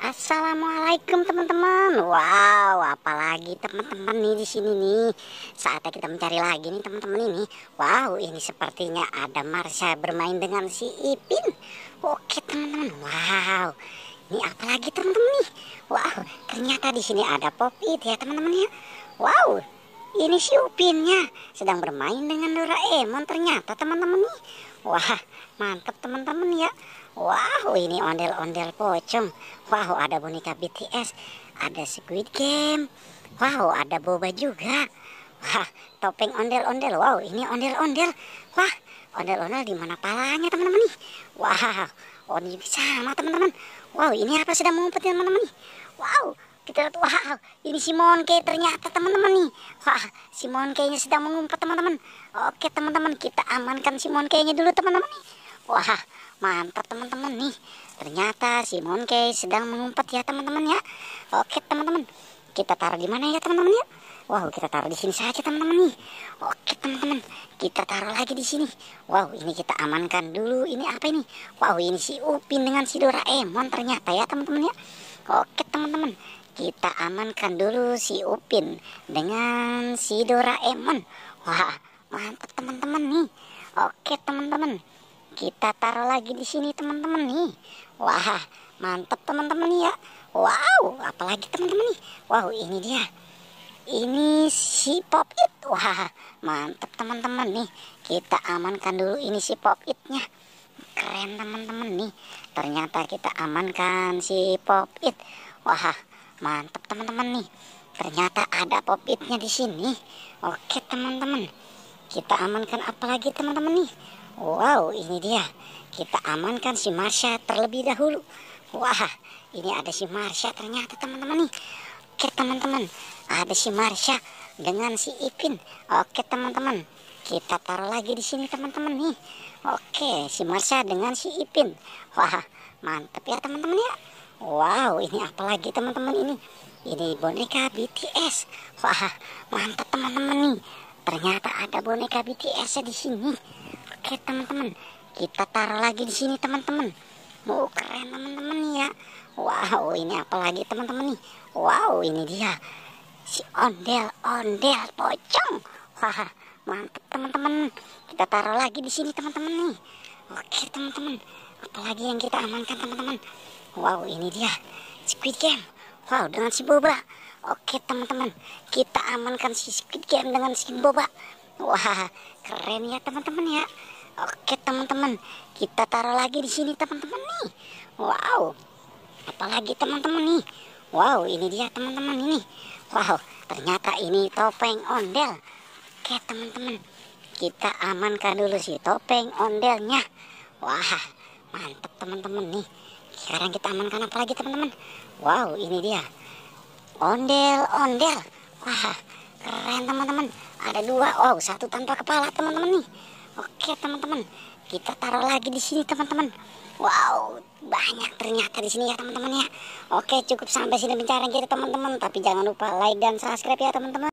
Assalamualaikum teman-teman. Wow, apalagi teman-teman nih di sini nih. Saatnya kita mencari lagi nih teman-teman ini. Wow, ini sepertinya ada Marsha bermain dengan si Ipin. Oke teman-teman. Wow, ini apalagi teman-teman nih. Wow, ternyata di sini ada Pop-It ya teman-teman ya. Wow, ini si Upinnya sedang bermain dengan Doraemon ternyata teman-teman nih. Wah, mantap teman-teman ya. Wow, ini ondel-ondel pocong. Wow, ada boneka BTS, ada Squid Game. Wow, ada boba juga. Wah, topeng ondel-ondel. Wow, ini ondel-ondel. Wah, ondel-ondel di mana palanya teman-teman nih? Wow, oh ini sama teman-teman. Wow, ini apa sedang mengumpet teman-teman nih? Wow, kita lihat. Wow, ini si Monkey ternyata teman-teman nih. Wah, si Monkey-nya sedang mengumpet teman-teman. Oke teman-teman, kita amankan si Monkey-nya dulu teman-teman nih. Wah, mantap teman-teman nih. Ternyata si Monkey sedang mengumpet ya teman-teman ya. Oke teman-teman, kita taruh di mana ya teman-teman ya? Wow, kita taruh di sini saja teman-teman nih. Oke teman-teman, kita taruh lagi di sini. Wow, ini kita amankan dulu. Ini apa ini? Wow, ini si Upin dengan si Doraemon ternyata ya teman-teman ya. Oke teman-teman, kita amankan dulu si Upin dengan si Doraemon. Wah, mantap teman-teman nih. Oke teman-teman, kita taruh lagi di sini teman-teman nih. Wah, mantap teman-teman ya. Wow, apalagi teman-teman nih. Wow, ini dia. Ini si Pop-It. Wah, mantap teman-teman nih. Kita amankan dulu ini si Pop-It-nya. Keren teman-teman nih. Ternyata kita amankan si Pop-It. Wah, mantap teman-teman nih. Ternyata ada Pop-It-nya di sini. Oke teman-teman, kita amankan apalagi teman-teman nih. Wow, ini dia. Kita amankan si Marsha terlebih dahulu. Wah, ini ada si Marsha ternyata teman-teman nih. Oke teman-teman, ada si Marsha dengan si Ipin. Oke teman-teman, kita taruh lagi di sini teman-teman nih. Oke, si Marsha dengan si Ipin. Wah, mantap ya teman-teman ya. Wow, ini apalagi teman-teman ini. Ini boneka BTS. Wah, mantap teman-teman nih. Ternyata ada boneka BTS di sini. Oke teman-teman, kita taruh lagi di sini teman-teman. Oh, keren teman-teman ya. Wow, ini apa lagi teman-teman nih? Wow, ini dia si ondel-ondel pocong. Wah, mantap teman-teman. Kita taruh lagi di sini teman-teman nih. Oke teman-teman, apalagi yang kita amankan teman-teman? Wow, ini dia Squid Game. Wow, dengan si boba. Oke teman-teman, kita amankan si Squid Game dengan si boba. Wah, keren ya teman-teman ya. Oke teman-teman, kita taruh lagi di sini teman-teman nih. Wow, apalagi teman-teman nih? Wow, ini dia teman-teman ini. Wow, ternyata ini topeng ondel. Oke teman-teman, kita amankan dulu si topeng ondelnya. Wah, mantap teman-teman nih. Sekarang kita amankan apa lagi teman-teman? Wow, ini dia ondel-ondel. Wah, keren teman-teman. Ada dua. Wow, satu tanpa kepala teman-teman nih. Oke teman-teman, kita taruh lagi di sini teman-teman. Wow, banyak ternyata di sini ya teman-teman ya. Oke, cukup sampai sini pencarian kita teman-teman. Tapi jangan lupa like dan subscribe ya teman-teman.